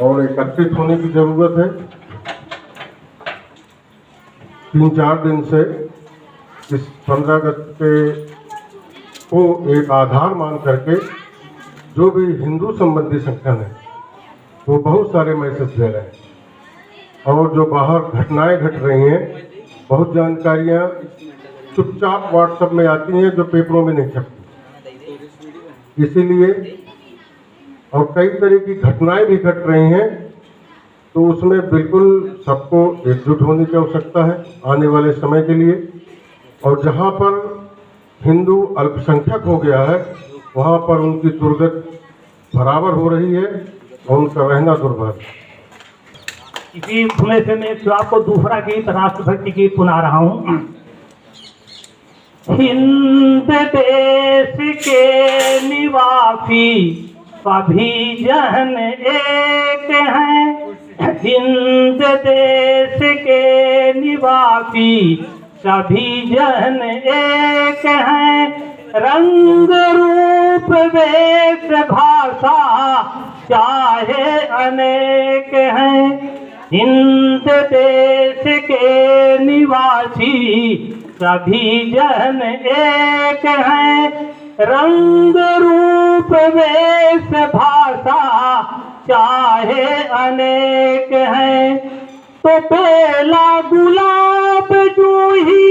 और एकत्रित होने की जरूरत है। 3-4 दिन से इस 15 अगस्त को एक आधार मान करके जो भी हिंदू संबंधी संगठन है वो बहुत सारे मैसेज दे रहे हैं, और जो बाहर घटनाएं घट रही हैं, बहुत जानकारियां चुपचाप व्हाट्सएप में आती हैं जो पेपरों में नहीं छपती। इसीलिए और कई तरह की घटनाएं भी घट रही हैं, तो उसमें बिल्कुल सबको एकजुट होने की आवश्यकता है आने वाले समय के लिए। और जहां पर हिंदू अल्पसंख्यक हो गया है वहां पर उनकी दुर्गति बराबर हो रही है और उनका रहना दुर्भर। इसी धुने से मैं आपको दूसरा गीत राष्ट्रभक्ति गीत सुना रहा हूँ। हिंद देश के निवासी सभी जन एक हैं, हिंद देश के निवासी सभी जन एक हैं, रंग रूप वेश भाषा चाहे अनेक हैं, हिंद देश के निवासी सभी जन एक हैं, रंग रूप वेश भाषा चाहे अनेक हैं। तो बेला गुलाब जूही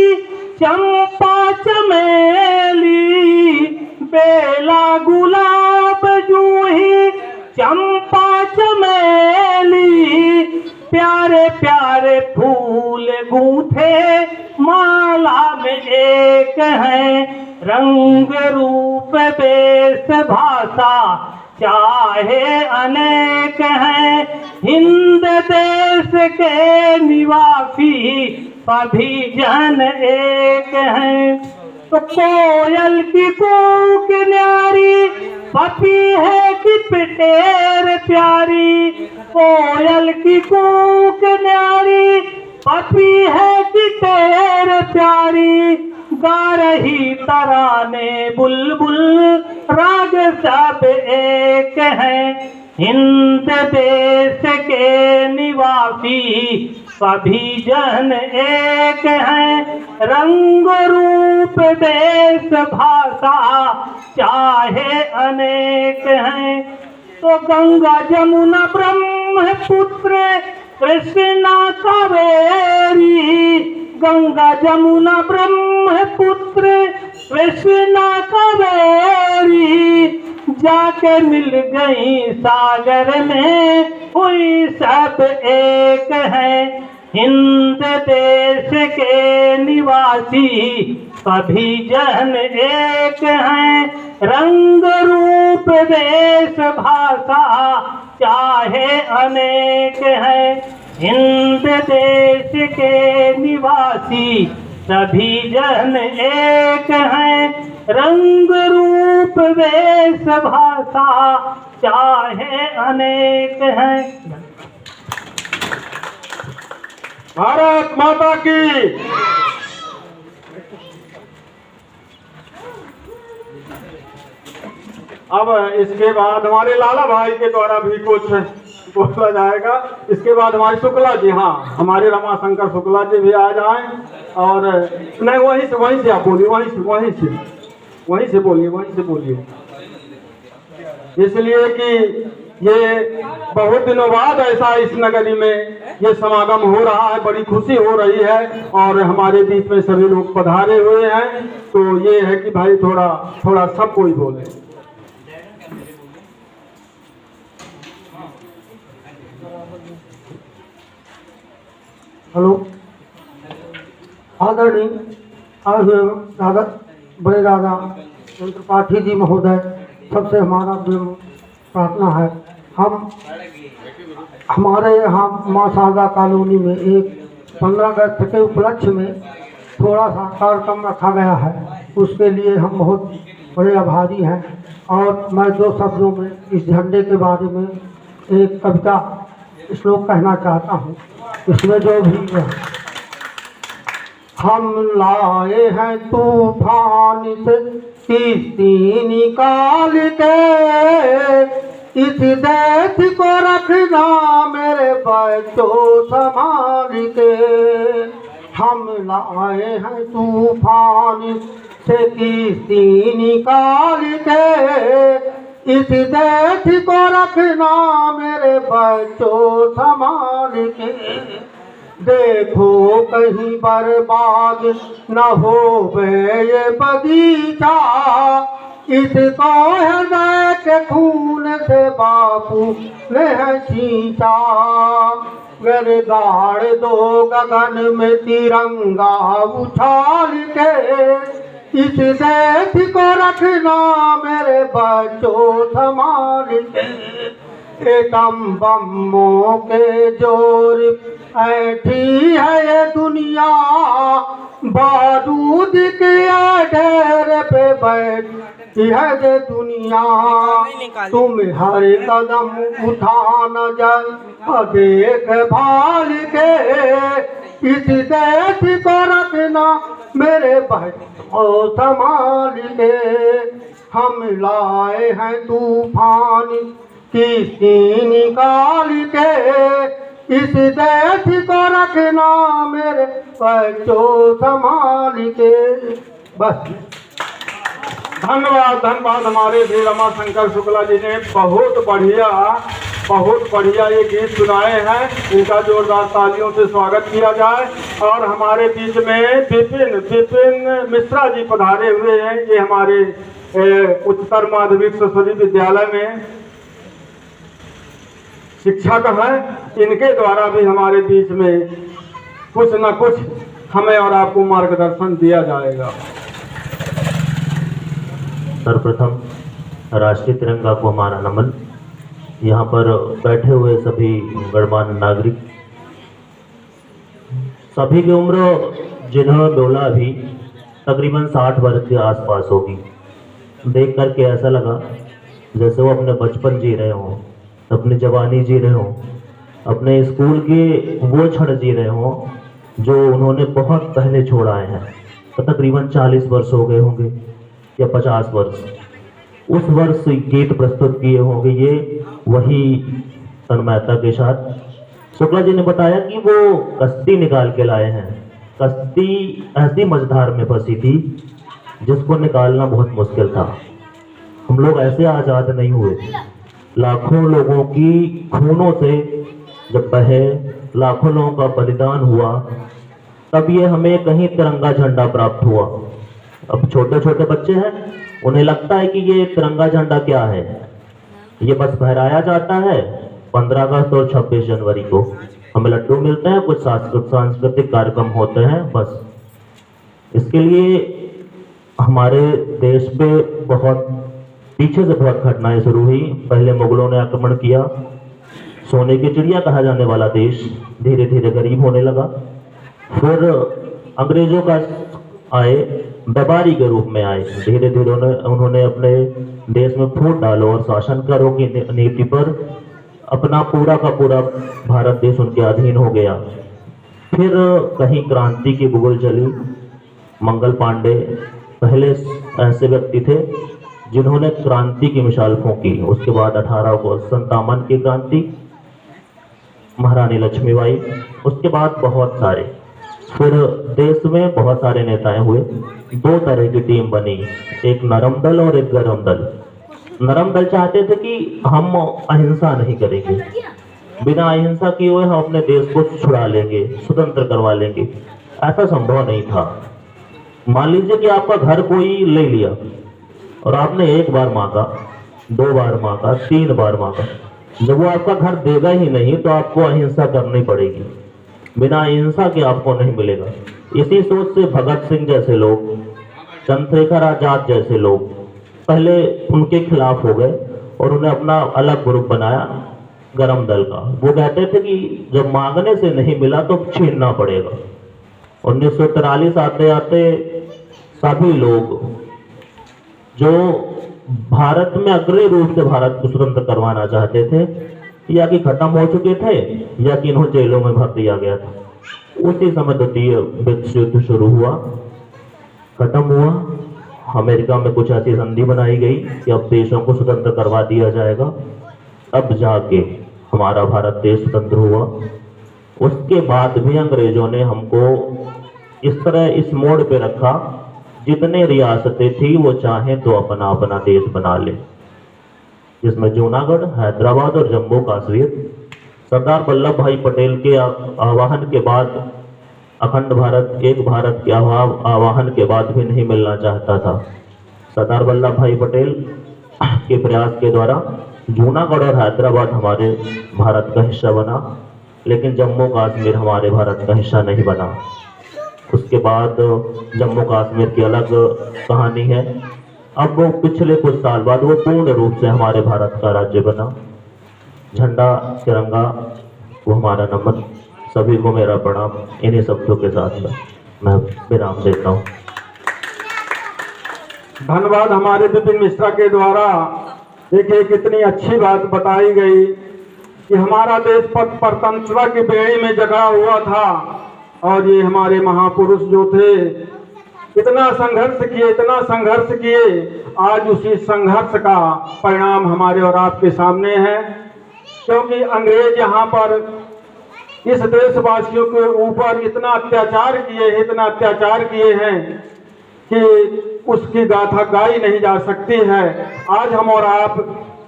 चंपा चमेली, बेला गुलाब जूही चंपा चमेली, प्यारे प्यारे फूल गूंथे माला में एक हैं, रंग रूप वेश भाषा चाहे अनेक हैं, हिंद देश के निवासी सभी जन एक हैं। तो कोयल की कूक न्यारी पपी है कि पिटेर प्यारी, कोयल की कूक न्यारी पपी है कि टेर प्यारी, गा रही तराने बुलबुल राग सब एक हैं, हिंद देश के निवासी सभी जन एक हैं, रंग रूप देश भाषा चाहे अनेक हैं। तो गंगा जमुना ब्रह्मपुत्र कृष्णा कावेरी, गंगा जमुना ब्रह्मपुत्र कृष्णा कावेरी, जाके मिल गई सागर में हुई सब एक है, हिंद देश के निवासी सभी जन एक हैं, रंग रूप देश भाषा चाहे अनेक हैं, हिंद देश के निवासी सभी जन एक हैं, रंग रूप वेश भाषा चाहे अनेक हैं। भारत माता की। अब इसके बाद हमारे लाला भाई के द्वारा भी कुछ बोला जाएगा। इसके बाद हमारे शुक्ला जी, हाँ हमारे रमाशंकर शुक्ला जी भी आ जाएं। और नहीं, वहीं से आप बोलिए, वहीं से बोलिए, इसलिए कि ये बहुत दिनों बाद ऐसा इस नगरी में ये समागम हो रहा है, बड़ी खुशी हो रही है और हमारे बीच में सभी लोग पधारे हुए हैं। तो ये है कि भाई थोड़ा सब कोई बोले। हेलो, आदरणीय दादा, बड़े दादा त्रिपाठी जी महोदय, सबसे हमारा प्रार्थना है, हमारे यहाँ माँ शारदा कॉलोनी में एक 15 अगस्त के उपलक्ष्य में थोड़ा सा कार्यक्रम रखा गया है, उसके लिए हम बहुत बड़े आभारी हैं। और मैं 2 शब्दों में इस झंडे के बारे में एक कविता श्लोक कहना चाहता हूँ। इसमें जो भी है, हम लाए हैं तूफान से किस्ती निकाल के, इस देश को रखना मेरे बच्चों संभाल के। हम लाए हैं तूफान से किश्ती निकाल के, इस देश को रखना मेरे बच्चों संभाल के। देखो कहीं बर्बाद न हो ये बगीचा, इसको हृदय के खून से बापू ने है सींचा। गर गाड़ दो गगन में तिरंगा उछाल के, इस देश को रखना मेरे बच्चों संभाल के। एटम बमों के जोर ऐठी है ये दुनिया, बारूद के ढेर पे बैठी है ये दुनिया। तुम हर कदम उठा न जाए देख भाल के, इस देश को रखना मेरे बच्चों संभाल के। हम लाए हैं तूफान किश्ती निकाल के, इस देश को रखना मेरे बच्चों संभाल के। बस धन्यवाद धन्यवाद। हमारे श्री रमाशंकर शुक्ला जी ने बहुत बढ़िया ये गीत सुनाए हैं। इनका जोरदार तालियों से स्वागत किया जाए। और हमारे बीच में विपिन मिश्रा जी पधारे हुए हैं। ये हमारे उच्चतर माध्यमिक सरस्वती विद्यालय में शिक्षक हैं। इनके द्वारा भी हमारे बीच में कुछ न कुछ हमें और आपको मार्गदर्शन दिया जाएगा। सर्वप्रथम राष्ट्रीय तिरंगा को हमारा नमन। यहाँ पर बैठे हुए सभी गणमान्य नागरिक, सभी की उम्र जिन्होंने बोला अभी तकरीबन 60 वर्ष के आसपास होगी। देख करके ऐसा लगा जैसे वो अपने बचपन जी रहे हों, अपनी जवानी जी रहे हों, अपने स्कूल के वो क्षण जी रहे हों जो उन्होंने बहुत पहले छोड़ाए हैं। तो तकरीबन 40 वर्ष हो गए होंगे या 50 वर्ष। उस वर्ष गीत प्रस्तुत किए होंगे ये वही तन्मयता के साथ। शुक्ला जी ने बताया कि वो कश्ती निकाल के लाए हैं। कश्ती ऐसी मझधार में फंसी थी जिसको निकालना बहुत मुश्किल था। हम लोग ऐसे आज़ाद नहीं हुए। लाखों लोगों की खूनों से जब बहे, लाखों लोगों का बलिदान हुआ, तब ये हमें कहीं तिरंगा झंडा प्राप्त हुआ। अब छोटे छोटे बच्चे हैं, उन्हें लगता है कि ये तिरंगा झंडा क्या है। ये बस फहराया जाता है 15 अगस्त और 26 जनवरी को। हमें लड्डू मिलते हैं, कुछ सांस्कृतिक कार्यक्रम होते हैं, बस। इसके लिए हमारे देश पे बहुत पीछे से बहुत घटनाएं शुरू हुई। पहले मुगलों ने आक्रमण किया। सोने की चिड़िया कहा जाने वाला देश धीरे धीरे गरीब होने लगा। फिर अंग्रेजों का आए, व्यापारी के रूप में आए। धीरे धीरे उन्होंने अपने देश में फूट डालो और शासन करो की नीति पर अपना पूरा का पूरा भारत देश उनके अधीन हो गया। फिर कहीं क्रांति की बुगुल चली। मंगल पांडे पहले ऐसे व्यक्ति थे जिन्होंने क्रांति की मिसाल फूंकी। उसके बाद 1857 की क्रांति, महारानी लक्ष्मीबाई, उसके बाद बहुत सारे। फिर देश में बहुत सारे नेताएं हुए। 2 तरह की टीम बनी, एक नरम दल और एक गरम दल। नरम दल चाहते थे कि हम अहिंसा नहीं करेंगे, बिना अहिंसा किए हुए हम अपने देश को छुड़ा लेंगे, स्वतंत्र करवा लेंगे। ऐसा संभव नहीं था। मान लीजिए कि आपका घर कोई ले लिया और आपने 1 बार मांगा, 2 बार मांगा, 3 बार मांगा। जब वो आपका घर देगा ही नहीं तो आपको अहिंसा करनी पड़ेगी। बिना अहिंसा के आपको नहीं मिलेगा। इसी सोच से भगत सिंह जैसे लोग, चंद्रशेखर आजाद जैसे लोग पहले उनके खिलाफ हो गए और उन्हें अपना अलग ग्रुप बनाया, गरम दल का। वो कहते थे कि जब मांगने से नहीं मिला तो छीनना पड़ेगा। 1943 आते आते सभी लोग जो भारत में अग्रणी रूप से भारत को स्वतंत्र करवाना चाहते थे, या कि खत्म हो चुके थे या कि इन्हें जेलों में भर दिया गया था। उसी समय द्वितीय विश्व युद्ध शुरू हुआ, खत्म हुआ। अमेरिका में कुछ ऐसी संधि बनाई गई कि अब देशों को स्वतंत्र करवा दिया जाएगा। अब जाके हमारा भारत देश स्वतंत्र हुआ, उसके बाद भी अंग्रेजों ने हमको इस तरह इस मोड़ पे रखा, जितने रियासतें थी वो चाहें तो अपना अपना देश बना ले, जिसमें जूनागढ़, हैदराबाद और जम्मू कश्मीर सरदार वल्लभ भाई पटेल के आह्वान के बाद, अखंड भारत एक भारत के आह्वान के बाद भी नहीं मिलना चाहता था। सरदार वल्लभ भाई पटेल के प्रयास के द्वारा जूनागढ़ और हैदराबाद हमारे भारत का हिस्सा बना, लेकिन जम्मू कश्मीर हमारे भारत का हिस्सा नहीं बना। उसके बाद जम्मू कश्मीर की अलग कहानी है। अब वो पिछले कुछ साल बाद वो पूर्ण रूप से हमारे भारत का राज्य बना। झंडा तिरंगा वो हमारा नमन। सभी को मेरा प्रणाम। इन्हीं शब्दों के साथ मैं विराम देता हूँ। धन्यवाद हमारे विपिन मिश्रा के द्वारा। देखिए कितनी अच्छी बात बताई गई कि हमारा देश परतंत्रता की बेड़ी में जगा हुआ था और ये हमारे महापुरुष जो थे इतना संघर्ष किए, इतना संघर्ष किए, आज उसी संघर्ष का परिणाम हमारे और आपके सामने है। क्योंकि अंग्रेज यहाँ पर इस देशवासियों के ऊपर इतना अत्याचार किए हैं कि उसकी गाथा गाई नहीं जा सकती है। आज हम और आप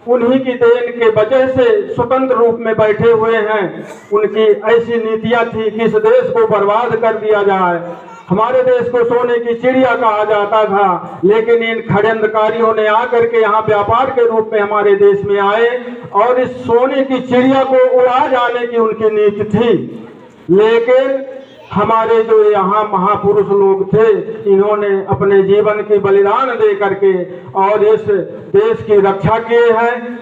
उन्हीं की देन के वजह से स्वतंत्र रूप में बैठे हुए हैं। उनकी ऐसी नीतियां थी कि इस देश को बर्बाद कर दिया जाए। हमारे देश को सोने की चिड़िया कहा जाता था, लेकिन इन षड्यंत्रकारियों ने आकर के यहाँ व्यापार के रूप में हमारे देश में आए और इस सोने की चिड़िया को उड़ा जाने की उनकी नीति थी। लेकिन हमारे जो यहाँ महापुरुष लोग थे, इन्होंने अपने जीवन की बलिदान दे करके और इस देश की रक्षा किए हैं।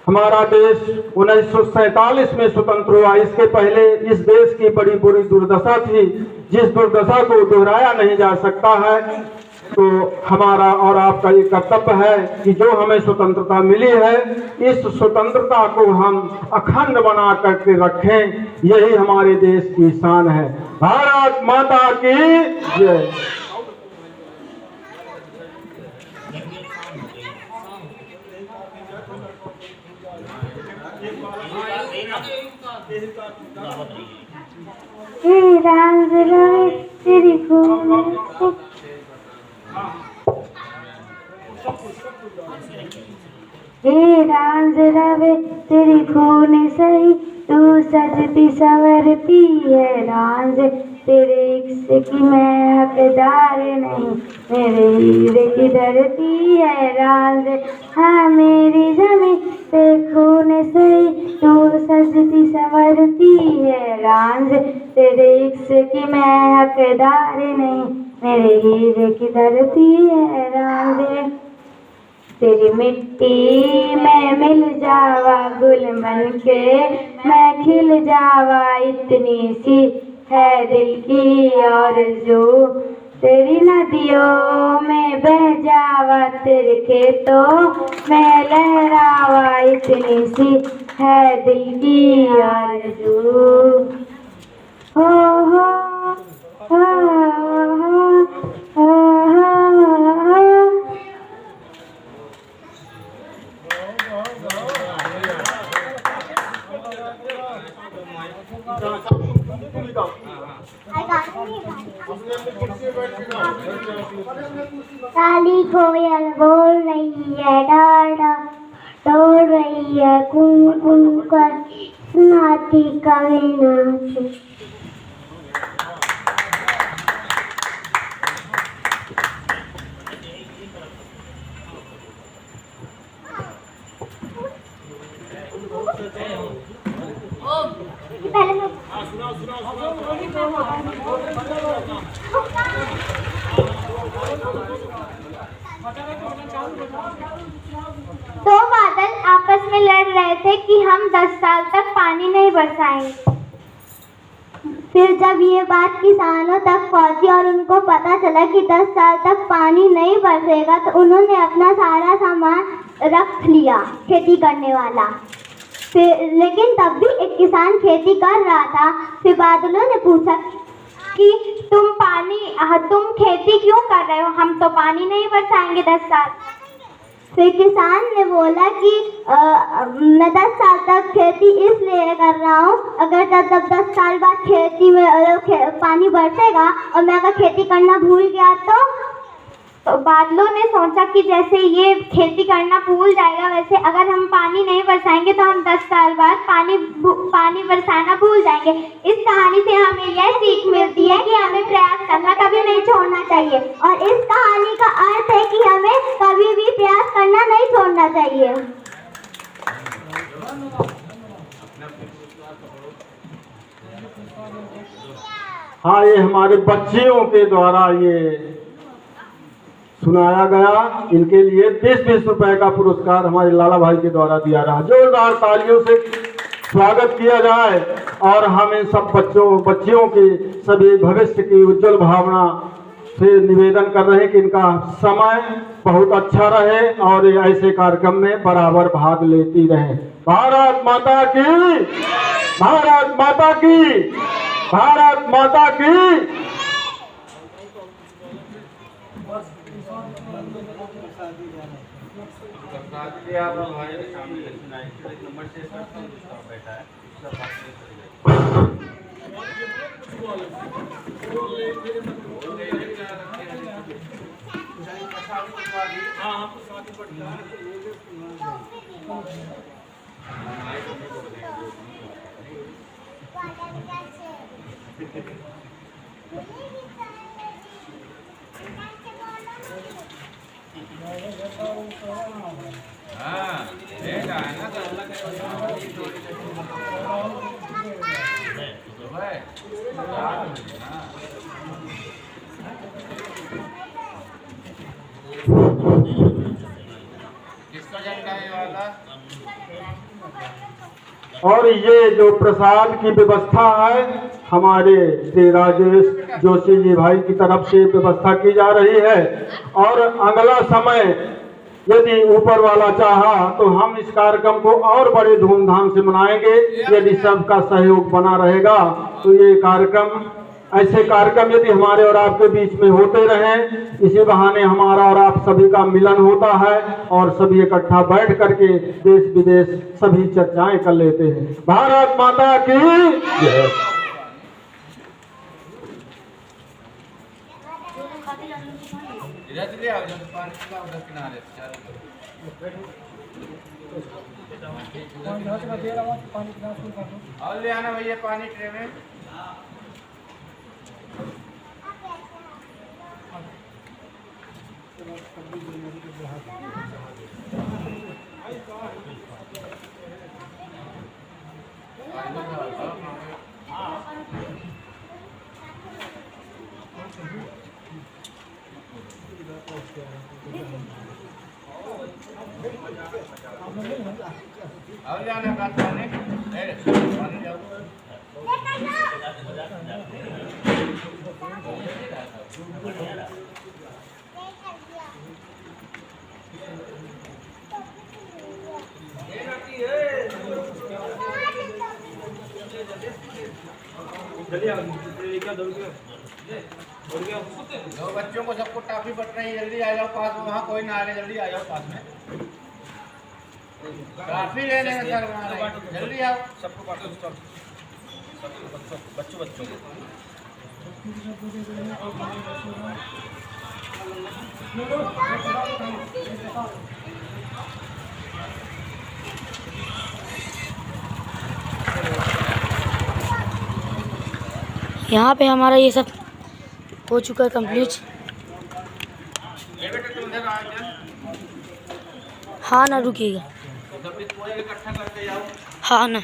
हमारा देश 1947 में स्वतंत्र हुआ। इसके पहले इस देश की बड़ी बुरी दुर्दशा थी, जिस दुर्दशा को दोहराया नहीं जा सकता है। तो हमारा और आपका ये कर्तव्य है कि जो हमें स्वतंत्रता मिली है, इस स्वतंत्रता को हम अखंड बना करके रखें। यही हमारे देश की शान है। भारत माता की जय। राम तेरी हे राम रवे तेरी खून सही, तू सजती संवरती है रांझ। तेरे इश्क की मैं हकदार नहीं, मेरे हीरे की धरती है रांझ। हाँ मेरी जमी ते खून सही, तू सजती संवरती है रांझ। तेरे इश्क की मैं हकदार नहीं, मेरे हीरे की धरती है रांझ। तेरी मिट्टी में मिल जावा गुल बन के, मैं खिल जावा इतनी सी है दिल की आरज़ू। तेरी नदियों में बह जावा, तेरे खेतों में लहरावा इतनी सी है दिल की आरज़ू। हो हो हो हो हो। काली कोयल बोल रही है डाढ़ा, तोड़ रही है कूं कूं कर, सुनाती कभी नाच। दो बादल आपस में लड़ रहे थे कि हम 10 साल तक पानी नहीं बरसाएंगे। फिर जब ये बात किसानों तक पहुंची और उनको पता चला कि 10 साल तक पानी नहीं बरसेगा, तो उन्होंने अपना सारा सामान रख लिया खेती करने वाला। फिर लेकिन तब भी एक किसान खेती कर रहा था। फिर बादलों ने पूछा कि तुम खेती क्यों कर रहे हो? हम तो पानी नहीं बरसाएंगे 10 साल। फिर किसान ने बोला कि मैं 10 साल तक खेती इसलिए कर रहा हूँ, अगर 10 साल बाद खेती में पानी बरसेगा और मैं अगर खेती करना भूल गया तो बादलों ने सोचा कि जैसे ये खेती करना भूल जाएगा, वैसे अगर हम पानी नहीं बरसाएंगे तो हम 10 साल बाद पानी बरसाना भूल जाएंगे। इस कहानी से हमें यह सीख मिलती है कि हमें प्रयास करना कभी नहीं छोड़ना चाहिए, और इस कहानी का अर्थ है कि हमें कभी भी प्रयास करना नहीं छोड़ना चाहिए। हाँ, ये हमारे बच्चियों के द्वारा ये सुनाया गया। इनके लिए 20-20 रुपए का पुरस्कार हमारे लाला भाई के द्वारा दिया रहा। जोरदार तालियों से स्वागत किया जाए और हम इन सब बच्चियों की सभी भविष्य की उज्जवल भावना से निवेदन कर रहे हैं कि इनका समय बहुत अच्छा रहे और ऐसे कार्यक्रम में बराबर भाग लेती रहे। भारत माता की, भारत माता की, भारत माता की। और ये जो प्रसाद की व्यवस्था है हमारे श्री राजेश जोशी जी भाई की तरफ से व्यवस्था की जा रही है, और अगला समय यदि ऊपर वाला चाहा तो हम इस कार्यक्रम को और बड़े धूमधाम से मनाएंगे। यदि सबका सहयोग बना रहेगा तो ये कार्यक्रम, ऐसे कार्यक्रम यदि हमारे और आपके बीच में होते रहें, इसी बहाने हमारा और आप सभी का मिलन होता है और सभी इकट्ठा बैठ करके देश विदेश सभी चर्चाएं कर लेते हैं। भारत माता की जय। और ले आना भैया पानी ट्रे में। और जाना पानी जाओ। दो बच्चों को सबको टॉफी बट रही है, जल्दी आ जाओ पास में। वहाँ कोई ना आ रहे, जल्दी आ जाओ पास में। टॉफी लेने में सर वहाँ जल्दी आओ। सबको बांटो, बच्चों बच्चों यहाँ पे हमारा ये सब हो चुका है कंप्लीट। हाँ ना, रुकिएगा। हाँ ना।